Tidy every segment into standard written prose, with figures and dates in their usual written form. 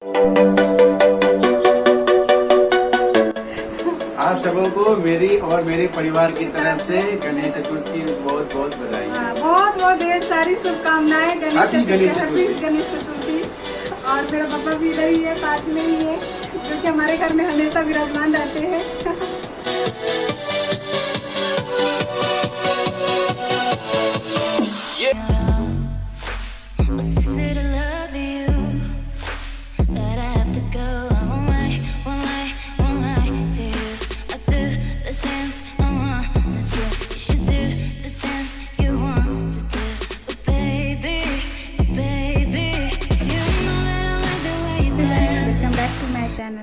आप सबों को मेरी और मेरे परिवार की तरफ से गणेश चतुर्थी बहुत बहुत बधाई। बहुत बहुत ढेर सारी शुभकामनाएं हैप्पी गणेश चतुर्थी। गणेश चतुर्थी। और मेरा पापा भी इधर ही है, पास में ही है, जो कि हमारे घर में हमेशा विराजमान रहते हैं।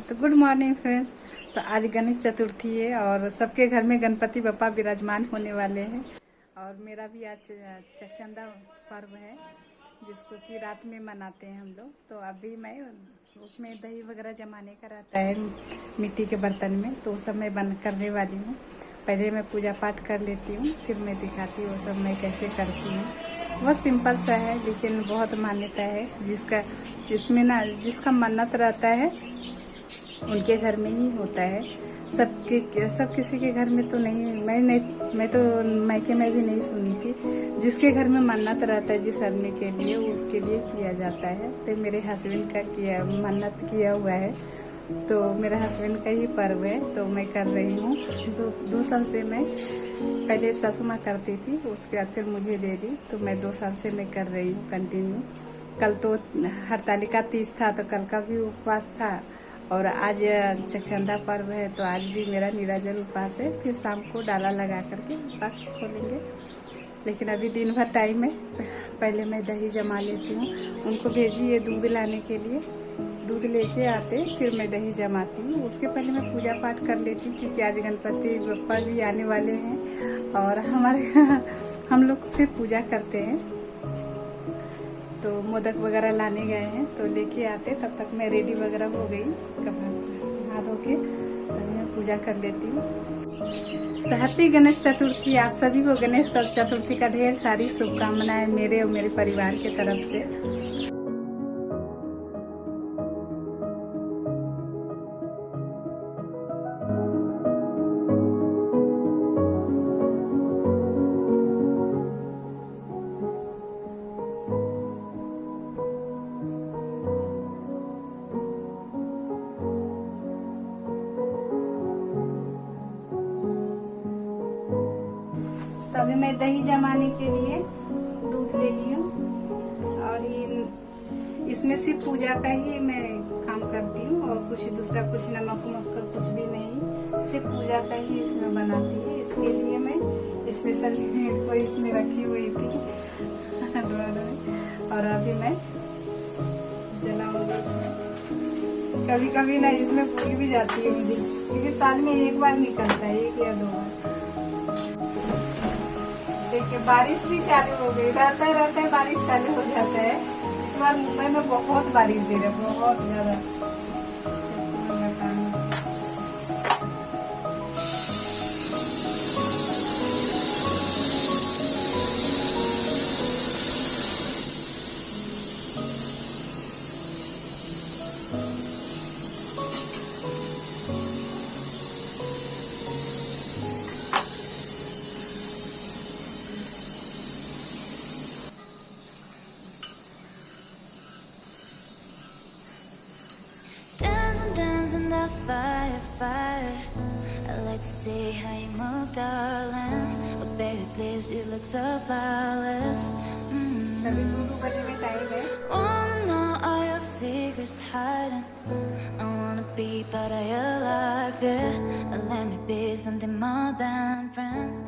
तो गुड मॉर्निंग फ्रेंड्स। तो आज गणेश चतुर्थी है और सबके घर में गणपति बप्पा विराजमान होने वाले हैं। और मेरा भी आज चकचंदा पर्व है, जिसको कि रात में मनाते हैं हम लोग। तो अभी मैं उसमें दही वगैरह जमाने का रहता है मिट्टी के बर्तन में, तो वो सब मैं बंद करने वाली हूँ। पहले मैं पूजा पाठ कर लेती हूँ, फिर मैं दिखाती हूँ वो सब मैं कैसे करती हूँ। बहुत सिंपल सा है, लेकिन बहुत मान्यता है। जिसका मन्नत रहता है उनके घर में ही होता है। सब किसी के घर में तो नहीं। मैं तो मायके में भी नहीं सुनी थी। जिसके घर में मन्नत रहता है जिस आदमी के लिए, उसके लिए किया जाता है। तो मेरे हस्बैंड का मन्नत किया हुआ है, तो मेरे हस्बैंड का ही पर्व है, तो मैं कर रही हूँ। 2 साल से मैं पहले सासू माँ करती थी, उसके बाद फिर मुझे दे दी, तो मैं 2 साल से मैं कर रही हूँ कंटिन्यू। कल तो हरतालिका तीज था, तो कल का भी उपवास था। और आज चकचंदा पर्व है, तो आज भी मेरा निराजन उपवास है। फिर शाम को डाला लगा करके उपवास खोलेंगे। लेकिन अभी दिन भर टाइम है। पहले मैं दही जमा लेती हूँ, उनको भेजिए दूध लाने के लिए। दूध लेके आते फिर मैं दही जमाती हूँ। उसके पहले मैं पूजा पाठ कर लेती हूँ, क्योंकि आज गणपति बप्पा भी आने वाले हैं और हम लोग से पूजा करते हैं। तो मोदक वगैरह लाने गए हैं, तो लेके आते, तब तक मैं रेडी वगैरह हो गई, कपड़ा नहा धो के तभी मैं पूजा कर लेती हूँ। तो हैप्पी गणेश चतुर्थी। आप सभी को गणेश चतुर्थी का ढेर सारी शुभकामनाएं मेरे और मेरे परिवार की तरफ से। तो अभी मैं दही जमाने के लिए दूध ले ली हूँ, और इसमें सिर्फ पूजा का ही मैं काम करती हूँ, और कुछ दूसरा कुछ नमक का कुछ भी नहीं, सिर्फ पूजा का ही इसमें बनाती है। इसके लिए मैं स्पेशल को इसमें रखी हुई थी और अभी मैं जलाऊंगी इसमें। कभी कभी ना इसमें भूल भी जाती है मुझे, क्योंकि साल में एक बार निकलता है, 1 या 2 बार। देखिए बारिश भी चालू हो गई, रहता है बारिश चालू हो जाता है। इस बार मुंबई में बहुत बारिश दे रहा है, बहुत ज्यादा। Fire. I like to see how you move, darling. But baby, please, you look so flawless. Wanna know all your secrets hiding. I wanna be part of your life, yeah. Let me be something more than friends.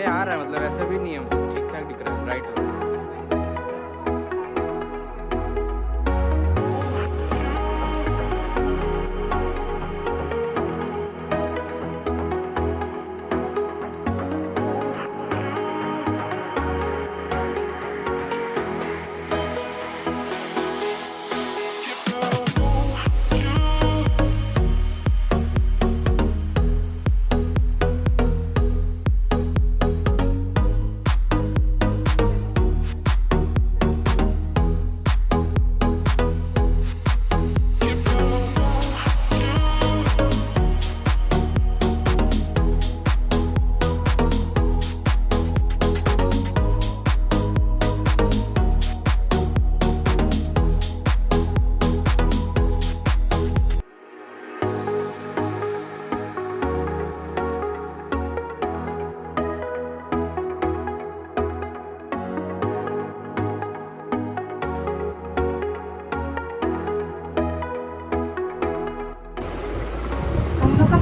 आ रहा है, मतलब ऐसा भी नहीं है, मतलब ठीक ठाक दिख रहा है, ब्राइट हो रहा है।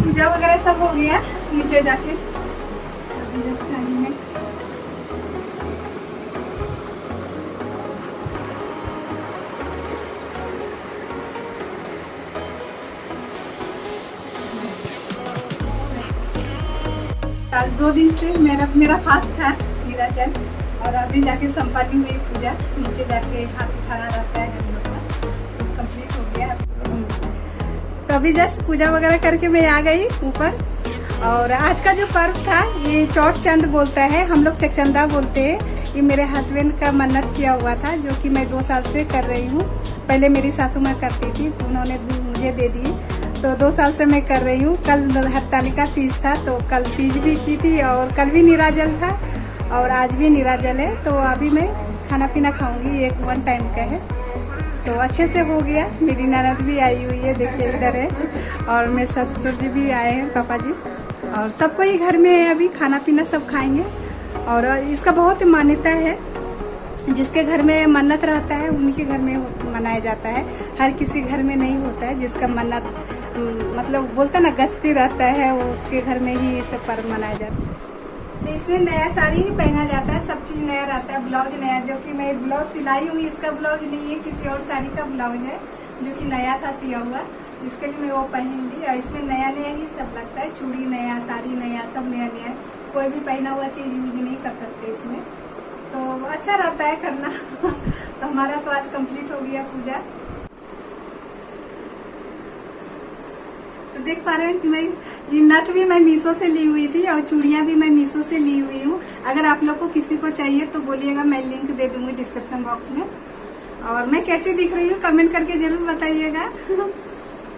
पूजा वगैरह सब हो गया नीचे जाके अभी जस्ट आई मैं। आज 2 दिन से मेरा फास्ट था नीराजल, और अभी जाके संपन्न हुई पूजा। नीचे जाके हाथ उठाना रहता है हम लोग का, कंप्लीट हो गया। तो अभी जस्ट पूजा वगैरह करके मैं आ गई ऊपर। और आज का जो पर्व था ये चौठ चंद बोलता है, हम लोग चकचंदा बोलते हैं। ये मेरे हस्बैंड का मन्नत किया हुआ था, जो कि मैं 2 साल से कर रही हूँ। पहले मेरी सासू माँ करती थी तो उन्होंने मुझे दे दी, तो 2 साल से मैं कर रही हूँ। कल हरतालिका तीज था, तो कल तीज भी की थी और कल भी निराजल था और आज भी निराजल है। तो अभी मैं खाना पीना खाऊंगी, एक 1 टाइम का है, तो अच्छे से हो गया। मेरी ननद भी आई हुई है, देखिए इधर है, और मेरे ससुर जी भी आए हैं, पापा जी, और सबको ही घर में है। अभी खाना पीना सब खाएंगे। और इसका बहुत मान्यता है, जिसके घर में मन्नत रहता है उन्हीं के घर में मनाया जाता है, हर किसी घर में नहीं होता है। जिसका मन्नत मतलब बोलता ना गस्ती रहता है, उसके घर में ही ये सब पर्व मनाया जाता है। तो इसमें नया साड़ी ही पहना जाता है, सब चीज नया रहता है, ब्लाउज नया, जो कि मैं ब्लाउज सिलाई हूँ, इसका ब्लाउज नहीं है, किसी और साड़ी का ब्लाउज है जो कि नया था सिया हुआ, इसके लिए मैं वो पहनूंगी। और इसमें नया नया ही सब लगता है, चूड़ी नया, साड़ी नया, सब नया नया, कोई भी पहना हुआ चीज यूज नहीं कर सकते इसमें, तो अच्छा रहता है करना। तो हमारा तो आज कंप्लीट हो गया पूजा। तो देख पा रहे हैं कि मैं ये नथ भी मैं मीशो से ली हुई थी और चूड़ियां भी मैं मीशो से ली हुई हूँ। अगर आप लोग को किसी को चाहिए तो बोलिएगा, मैं लिंक दे दूंगी डिस्क्रिप्शन बॉक्स में। और मैं कैसी दिख रही हूँ कमेंट करके जरूर बताइएगा।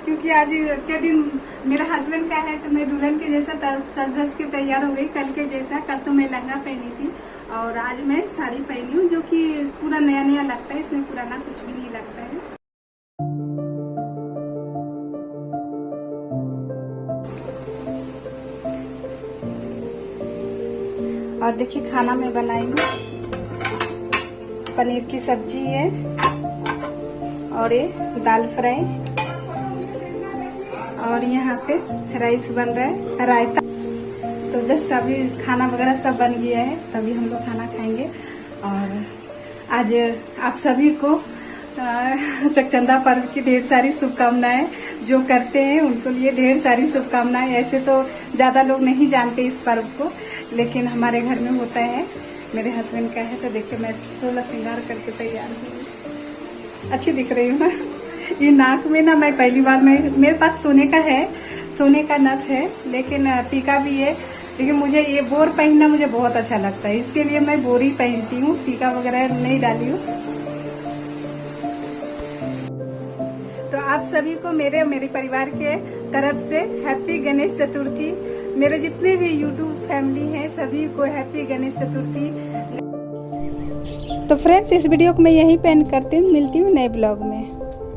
क्योंकि आज के दिन मेरा हस्बैंड का है, तो मैं दुल्हन के जैसा सज धज के तैयार हो गई, कल के जैसा। कल तो मैं लहंगा पहनी थी और आज मैं साड़ी पहनी हूँ, जो कि पूरा नया नया लगता है, इसमें पुराना कुछ भी नहीं लगता है। और देखिए खाना में बनाई हूँ, पनीर की सब्जी है और ये दाल फ्राई, और यहाँ पे राइस बन रहा है, रायता। तो जस्ट अभी खाना वगैरह सब बन गया है, तभी हम लोग खाना खाएंगे। और आज आप सभी को चकचंदा पर्व की ढेर सारी शुभकामनाएं। जो करते हैं उनको लिए ढेर सारी शुभकामनाएं। ऐसे तो ज्यादा लोग नहीं जानते इस पर्व को, लेकिन हमारे घर में होता है, मेरे हस्बैंड का है। तो देखिए मैं 16 श्रृंगार करके तैयार हूँ, अच्छी दिख रही हूँ। ये नाक में ना मैं पहली बार, मेरे पास सोने का है, सोने का नथ है, लेकिन टीका भी है, लेकिन मुझे ये बोर पहनना मुझे बहुत अच्छा लगता है, इसके लिए मैं बोर ही पहनती हूँ, टीका वगैरह नहीं डाली हूँ। तो आप सभी को मेरे और मेरे परिवार के तरफ से हैप्पी गणेश चतुर्थी। मेरे जितने भी यूट्यूब फैमिली हैं सभी को हैप्पी गणेश चतुर्थी। तो फ्रेंड्स, इस वीडियो को मैं यहीं पे एंड करती हूँ, मिलती हूँ नए ब्लॉग में।